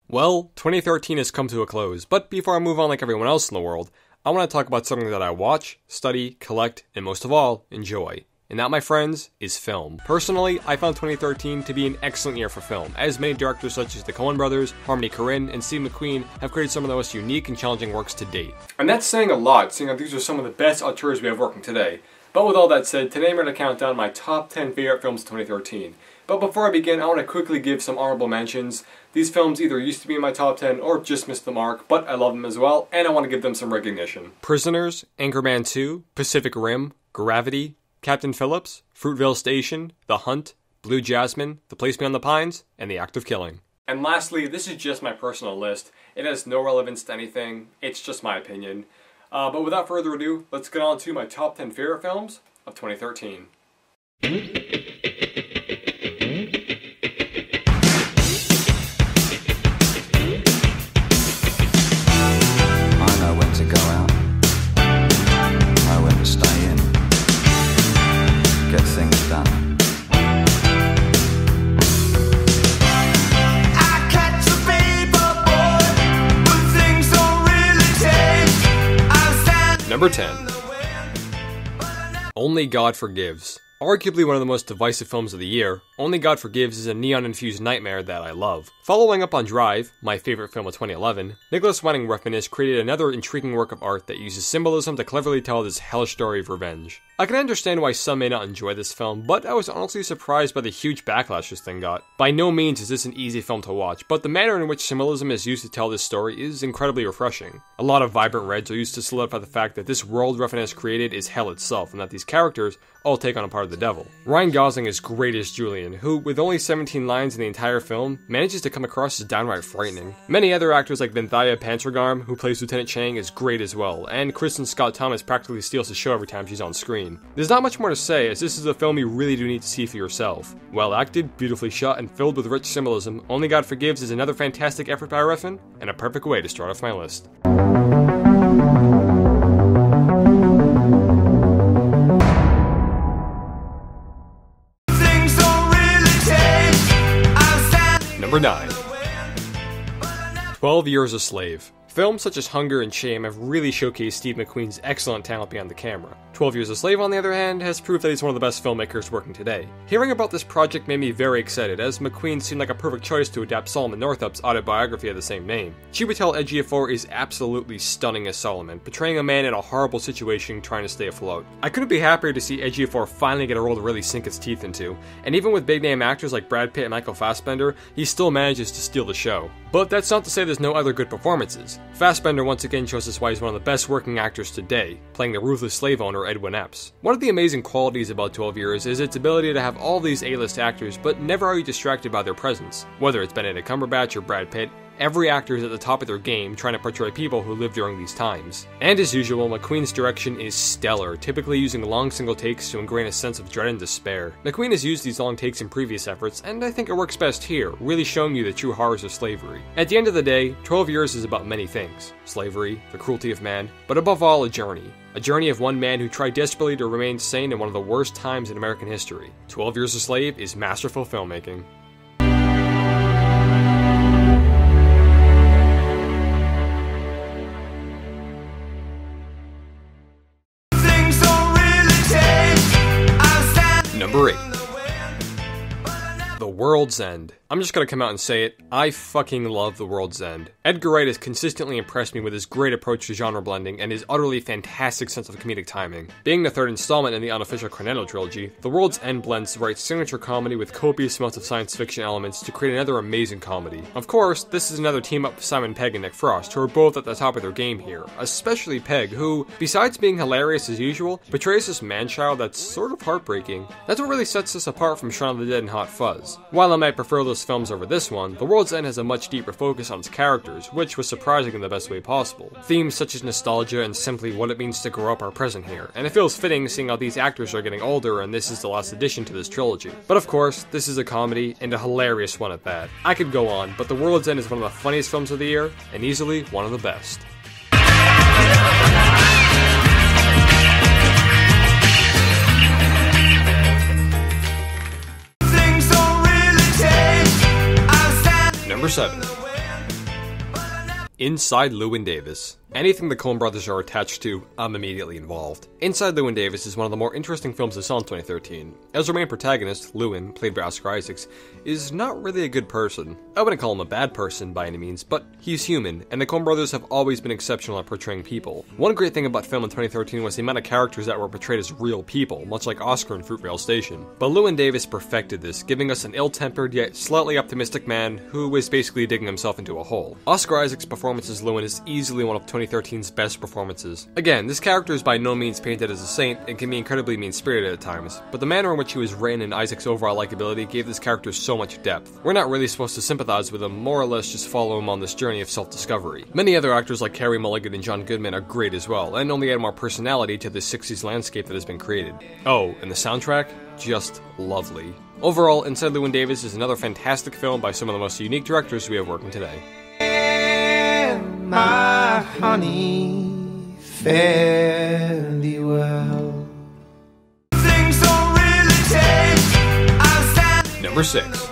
Well, 2013 has come to a close, but before I move on like everyone else in the world, I want to talk about something that I watch, study, collect, and most of all, enjoy. And that, my friends, is film. Personally, I found 2013 to be an excellent year for film, as many directors such as the Coen brothers, Harmony Korine, and Steve McQueen have created some of the most unique and challenging works to date. And that's saying a lot, seeing that these are some of the best auteurs we have working today. But with all that said, today I'm going to count down my top 10 favorite films of 2013. But before I begin, I want to quickly give some honorable mentions. These films either used to be in my top 10 or just missed the mark, but I love them as well, and I want to give them some recognition. Prisoners, Anchorman 2, Pacific Rim, Gravity, Captain Phillips, Fruitvale Station, The Hunt, Blue Jasmine, The Place Beyond the Pines, and The Act of Killing. And lastly, this is just my personal list. It has no relevance to anything, it's just my opinion. But without further ado, let's get on to my top 10 favorite films of 2013. Number 10. Only God Forgives. Arguably one of the most divisive films of the year, Only God Forgives is a neon-infused nightmare that I love. Following up on Drive, my favorite film of 2011, Nicholas Winding Refn has created another intriguing work of art that uses symbolism to cleverly tell this hellish story of revenge. I can understand why some may not enjoy this film, but I was honestly surprised by the huge backlash this thing got. By no means is this an easy film to watch, but the manner in which symbolism is used to tell this story is incredibly refreshing. A lot of vibrant reds are used to solidify the fact that this world Refn has created is hell itself, and that these characters all take on a part of the devil. Ryan Gosling is great as Julian, who, with only 17 lines in the entire film, manages to come across as downright frightening. Many other actors like Vinthaya Pantragarm, who plays Lieutenant Chang, is great as well, and Kristen Scott Thomas practically steals the show every time she's on screen. There's not much more to say, as this is a film you really do need to see for yourself. Well acted, beautifully shot, and filled with rich symbolism, Only God Forgives is another fantastic effort by Refn, and a perfect way to start off my list. Number 9. 12 Years a Slave. Films such as Hunger and Shame have really showcased Steve McQueen's excellent talent behind the camera. 12 Years a Slave, on the other hand, has proved that he's one of the best filmmakers working today. Hearing about this project made me very excited, as McQueen seemed like a perfect choice to adapt Solomon Northup's autobiography of the same name. Chiwetel Ejiofor is absolutely stunning as Solomon, portraying a man in a horrible situation trying to stay afloat. I couldn't be happier to see Ejiofor finally get a role to really sink its teeth into, and even with big-name actors like Brad Pitt and Michael Fassbender, he still manages to steal the show. But that's not to say there's no other good performances. Fassbender once again shows us why he's one of the best working actors today, playing the ruthless slave owner Edwin Epps. One of the amazing qualities about 12 Years is its ability to have all these A-list actors, but never are you distracted by their presence. Whether it's Benedict Cumberbatch or Brad Pitt, every actor is at the top of their game trying to portray people who lived during these times. And as usual, McQueen's direction is stellar, typically using long single takes to ingrain a sense of dread and despair. McQueen has used these long takes in previous efforts, and I think it works best here, really showing you the true horrors of slavery. At the end of the day, 12 Years is about many things. Slavery, the cruelty of man, but above all, a journey. A journey of one man who tried desperately to remain sane in one of the worst times in American history. 12 Years a Slave is masterful filmmaking. Number 8. The World's End. I'm just gonna come out and say it, I fucking love The World's End. Edgar Wright has consistently impressed me with his great approach to genre blending and his utterly fantastic sense of comedic timing. Being the third installment in the unofficial Cornetto trilogy, The World's End blends Wright's signature comedy with copious amounts of science fiction elements to create another amazing comedy. Of course, this is another team up with Simon Pegg and Nick Frost, who are both at the top of their game here, especially Pegg, who, besides being hilarious as usual, portrays this man-child that's sort of heartbreaking. That's what really sets this apart from Shaun of the Dead and Hot Fuzz. While I might prefer those films over this one, The World's End has a much deeper focus on its characters, which was surprising in the best way possible. Themes such as nostalgia and simply what it means to grow up are present here, and it feels fitting seeing how these actors are getting older and this is the last addition to this trilogy. But of course, this is a comedy, and a hilarious one at that. I could go on, but The World's End is one of the funniest films of the year, and easily one of the best. Number 7. Inside Llewyn Davis. Anything the Coen brothers are attached to, I'm immediately involved. Inside Llewyn Davis is one of the more interesting films I saw in 2013. As our main protagonist, Llewyn, played by Oscar Isaacs, is not really a good person. I wouldn't call him a bad person by any means, but he's human, and the Coen brothers have always been exceptional at portraying people. One great thing about film in 2013 was the amount of characters that were portrayed as real people, much like Oscar in Fruitvale Station. But Llewyn Davis perfected this, giving us an ill-tempered yet slightly optimistic man who is basically digging himself into a hole. Oscar Isaac's performance as Llewyn is easily one of 2013's best performances. Again, this character is by no means painted as a saint and can be incredibly mean-spirited at times, but the manner in which he was written and Isaac's overall likability gave this character so much depth. We're not really supposed to sympathize with him, more or less just follow him on this journey of self-discovery. Many other actors like Carey Mulligan and John Goodman are great as well, and only add more personality to the 60s landscape that has been created. Oh, and the soundtrack? Just lovely. Overall, Inside Llewyn Davis is another fantastic film by some of the most unique directors we have working today. My honey, fare thee well. Things don't really take. Number 6.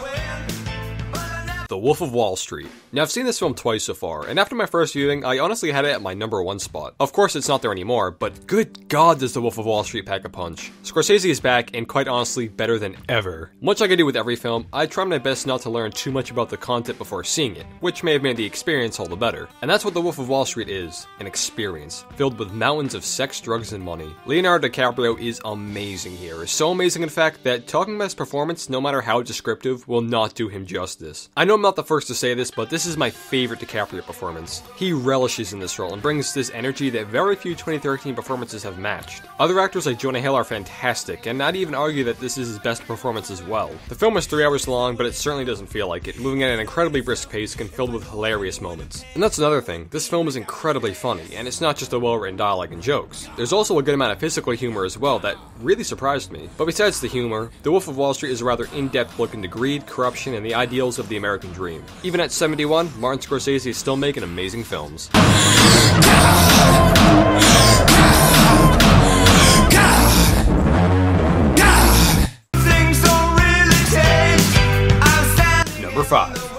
The Wolf of Wall Street. Now, I've seen this film twice so far, and after my first viewing, I honestly had it at my number 1 spot. Of course, it's not there anymore, but good God does The Wolf of Wall Street pack a punch. Scorsese is back, and quite honestly, better than ever. Much like I do with every film, I try my best not to learn too much about the content before seeing it, which may have made the experience all the better. And that's what The Wolf of Wall Street is, an experience, filled with mountains of sex, drugs, and money. Leonardo DiCaprio is amazing here, so amazing in fact that talking about his performance, no matter how descriptive, will not do him justice. I know I'm not the first to say this, but this is my favorite DiCaprio performance. He relishes in this role and brings this energy that very few 2013 performances have matched. Other actors like Jonah Hill are fantastic, and I'd even argue that this is his best performance as well. The film is 3 hours long, but it certainly doesn't feel like it, moving at an incredibly brisk pace and filled with hilarious moments. And that's another thing, this film is incredibly funny, and it's not just a well-written dialogue and jokes. There's also a good amount of physical humor as well that really surprised me. But besides the humor, The Wolf of Wall Street is a rather in-depth look into greed, corruption, and the ideals of the American dream. Even at 71, Martin Scorsese is still making amazing films. Number 5.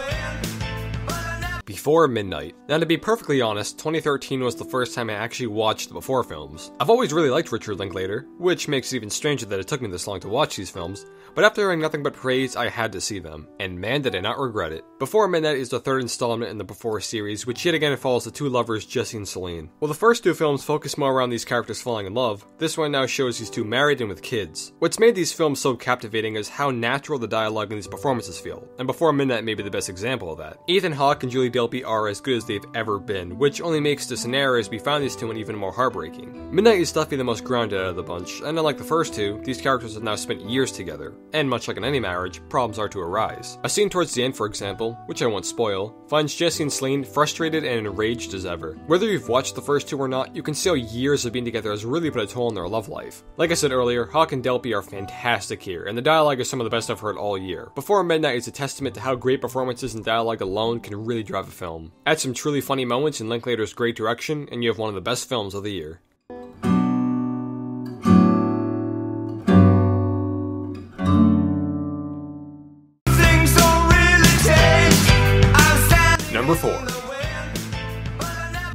Before Midnight. Now, to be perfectly honest, 2013 was the first time I actually watched the Before films. I've always really liked Richard Linklater, which makes it even stranger that it took me this long to watch these films, but after hearing nothing but praise, I had to see them, and man did I not regret it. Before Midnight is the 3rd installment in the Before series, which yet again follows the 2 lovers, Jesse and Celine. While the first 2 films focus more around these characters falling in love, this one now shows these 2 married and with kids. What's made these films so captivating is how natural the dialogue in these performances feel, and Before Midnight may be the best example of that. Ethan Hawke and Julie Delpy are as good as they've ever been, which only makes the scenarios we found these 2 in even more heartbreaking. Midnight is definitely the most grounded out of the bunch, and unlike the first 2, these characters have now spent years together, and much like in any marriage, problems are to arise. A scene towards the end, for example, which I won't spoil, finds Jesse and Celine frustrated and enraged as ever. Whether you've watched the first 2 or not, you can see how years of being together has really put a toll on their love life. Like I said earlier, Hawke and Delpy are fantastic here, and the dialogue is some of the best I've heard all year. Before Midnight is a testament to how great performances and dialogue alone can really drive a film. Add some truly funny moments in Linklater's great direction, and you have one of the best films of the year. Number 4.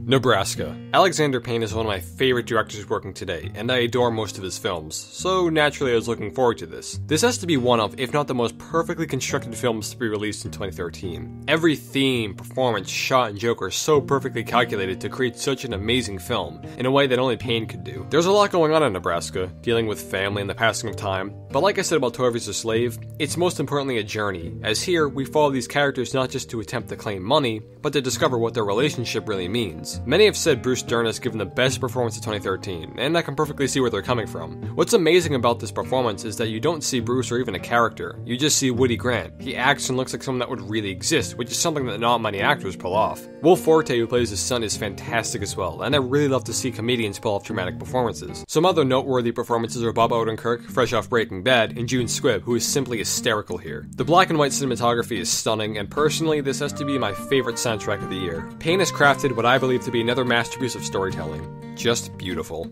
Nebraska. Alexander Payne is one of my favorite directors working today, and I adore most of his films, so naturally I was looking forward to this. This has to be one of, if not the most perfectly constructed films to be released in 2013. Every theme, performance, shot, and joke are so perfectly calculated to create such an amazing film, in a way that only Payne could do. There's a lot going on in Nebraska, dealing with family and the passing of time, but like I said about 12 Years a Slave, it's most importantly a journey, as here we follow these characters not just to attempt to claim money, but to discover what their relationship really means. Many have said Bruce Dern has given the best performance of 2013, and I can perfectly see where they're coming from. What's amazing about this performance is that you don't see Bruce or even a character, you just see Woody Grant. He acts and looks like someone that would really exist, which is something that not many actors pull off. Will Forte, who plays his son, is fantastic as well, and I really love to see comedians pull off dramatic performances. Some other noteworthy performances are Bob Odenkirk, fresh off Breaking Bad, and June Squibb, who is simply hysterical here. The black and white cinematography is stunning, and personally, this has to be my favorite soundtrack of the year. Payne has crafted what I believe to be another masterpiece of storytelling. Just beautiful.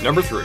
Number 3.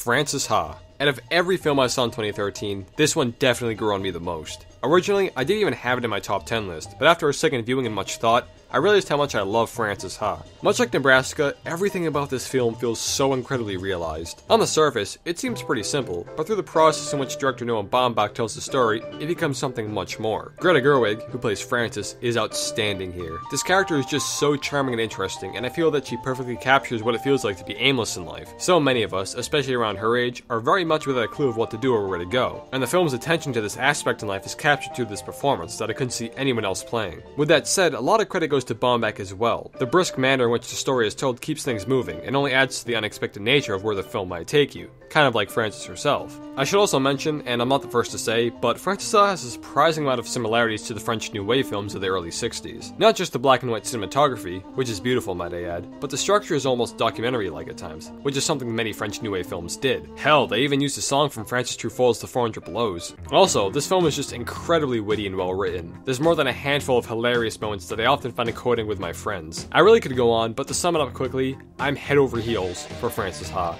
Frances Ha. Out of every film I saw in 2013, this one definitely grew on me the most. Originally, I didn't even have it in my top 10 list, but after a second viewing and much thought, I realized how much I love Frances Ha. Much like Nebraska, everything about this film feels so incredibly realized. On the surface, it seems pretty simple, but through the process in which director Noah Baumbach tells the story, it becomes something much more. Greta Gerwig, who plays Frances, is outstanding here. This character is just so charming and interesting, and I feel that she perfectly captures what it feels like to be aimless in life. So many of us, especially around her age, are very much without a clue of what to do or where to go, and the film's attention to this aspect in life is captured through this performance that I couldn't see anyone else playing. With that said, a lot of credit goes to Baumbach as well. The brisk manner in which the story is told keeps things moving, and only adds to the unexpected nature of where the film might take you, kind of like Frances herself. I should also mention, and I'm not the first to say, but Frances Ha has a surprising amount of similarities to the French New Wave films of the early 60s. Not just the black and white cinematography, which is beautiful might I add, but the structure is almost documentary-like at times, which is something many French New Wave films did. Hell, they even used a song from Francis Truffaut's The 400 Blows. Also, this film is just incredibly witty and well written. There's more than a handful of hilarious moments that I often find quoting with my friends. I really could go on, but to sum it up quickly, I'm head over heels for Frances Ha.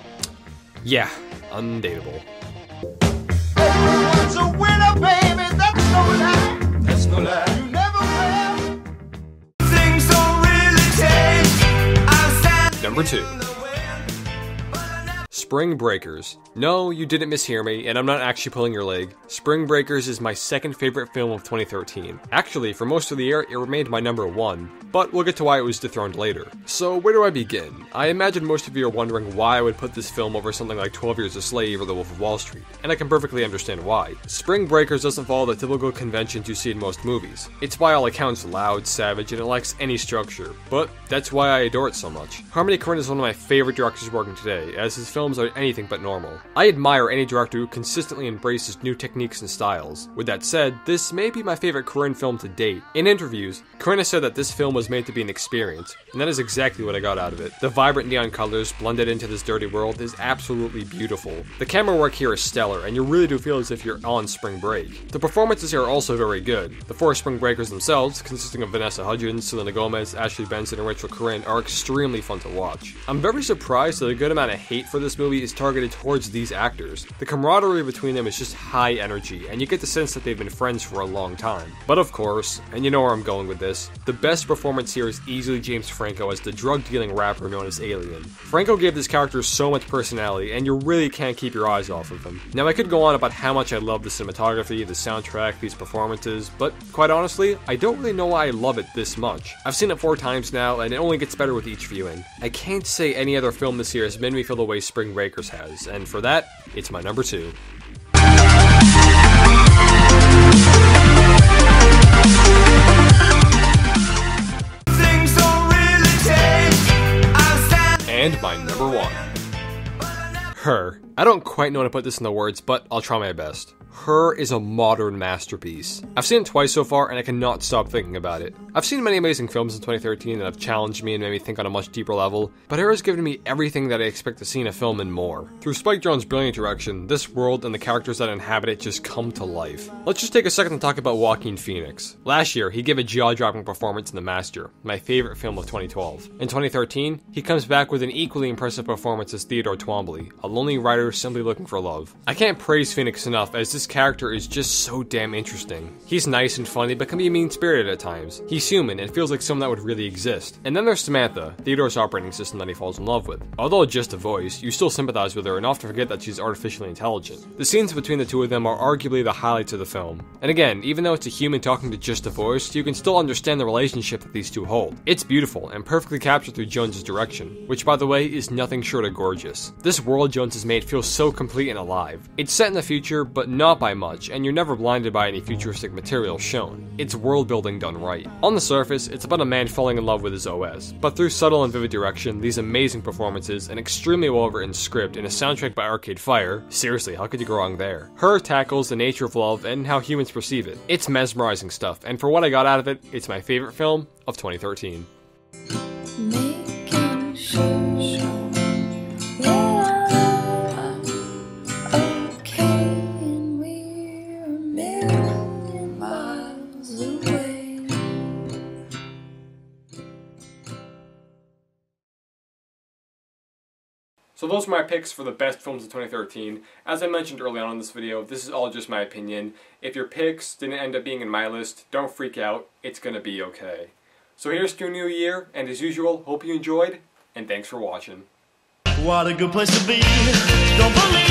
Yeah, undateable. Everyone's a winner, baby, that's no lie. That's no lie. You never will. Things don't really change. I'll stand Number 2. Spring Breakers. No, you didn't mishear me, and I'm not actually pulling your leg. Spring Breakers is my second favorite film of 2013. Actually, for most of the year, it remained my number 1, but we'll get to why it was dethroned later. So where do I begin? I imagine most of you are wondering why I would put this film over something like 12 Years a Slave or The Wolf of Wall Street, and I can perfectly understand why. Spring Breakers doesn't follow the typical conventions you see in most movies. It's by all accounts loud, savage, and it lacks any structure, but that's why I adore it so much. Harmony Korine is one of my favorite directors working today, as his films are anything but normal. I admire any director who consistently embraces new techniques and styles. With that said, this may be my favorite Korine film to date. In interviews, Korine has said that this film was made to be an experience, and that is exactly what I got out of it. The vibrant neon colors blended into this dirty world is absolutely beautiful. The camera work here is stellar, and you really do feel as if you're on spring break. The performances here are also very good. The 4 Spring Breakers themselves, consisting of Vanessa Hudgens, Selena Gomez, Ashley Benson, and Rachel Korine, are extremely fun to watch. I'm very surprised that a good amount of hate for this movie is targeted towards these actors. The camaraderie between them is just high energy, and you get the sense that they've been friends for a long time. But of course, and you know where I'm going with this, the best performance here is easily James Franco as the drug-dealing rapper known as Alien. Franco gave this character so much personality, and you really can't keep your eyes off of him. Now I could go on about how much I love the cinematography, the soundtrack, these performances, but quite honestly, I don't really know why I love it this much. I've seen it 4 times now, and it only gets better with each viewing. I can't say any other film this year has made me feel the way Spring Breakers has, and for that, it's my number 2. And my number 1. Her. I don't quite know how to put this into words, but I'll try my best. Her is a modern masterpiece. I've seen it twice so far, and I cannot stop thinking about it. I've seen many amazing films in 2013 that have challenged me and made me think on a much deeper level, but Her has given me everything that I expect to see in a film and more. Through Spike Jonze's brilliant direction, this world and the characters that inhabit it just come to life. Let's just take a second to talk about Joaquin Phoenix. Last year, he gave a jaw-dropping performance in The Master, my favorite film of 2012. In 2013, he comes back with an equally impressive performance as Theodore Twombly, a lonely writer simply looking for love. I can't praise Phoenix enough, as this character is just so damn interesting. He's nice and funny, but can be mean-spirited at times. He's human and feels like someone that would really exist. And then there's Samantha, Theodore's operating system that he falls in love with. Although just a voice, you still sympathize with her and often forget that she's artificially intelligent. The scenes between the two of them are arguably the highlights of the film. And again, even though it's a human talking to just a voice, you can still understand the relationship that these two hold. It's beautiful and perfectly captured through Jones's direction, which by the way is nothing short of gorgeous. This world Jones has made feels so complete and alive. It's set in the future, but not by much, and you're never blinded by any futuristic material shown. It's world building done right. On the surface, it's about a man falling in love with his OS, but through subtle and vivid direction, these amazing performances, an extremely well written script, and a soundtrack by Arcade Fire, seriously, how could you go wrong there? Her tackles the nature of love and how humans perceive it. It's mesmerizing stuff, and for what I got out of it, it's my favorite film of 2013. Making sure So those are my picks for the best films of 2013. As I mentioned early on in this video, this is all just my opinion. If your picks didn't end up being in my list, don't freak out, it's gonna be okay. So here's to a new year, and as usual, hope you enjoyed, and thanks for watching. What a good place to be. Don't believe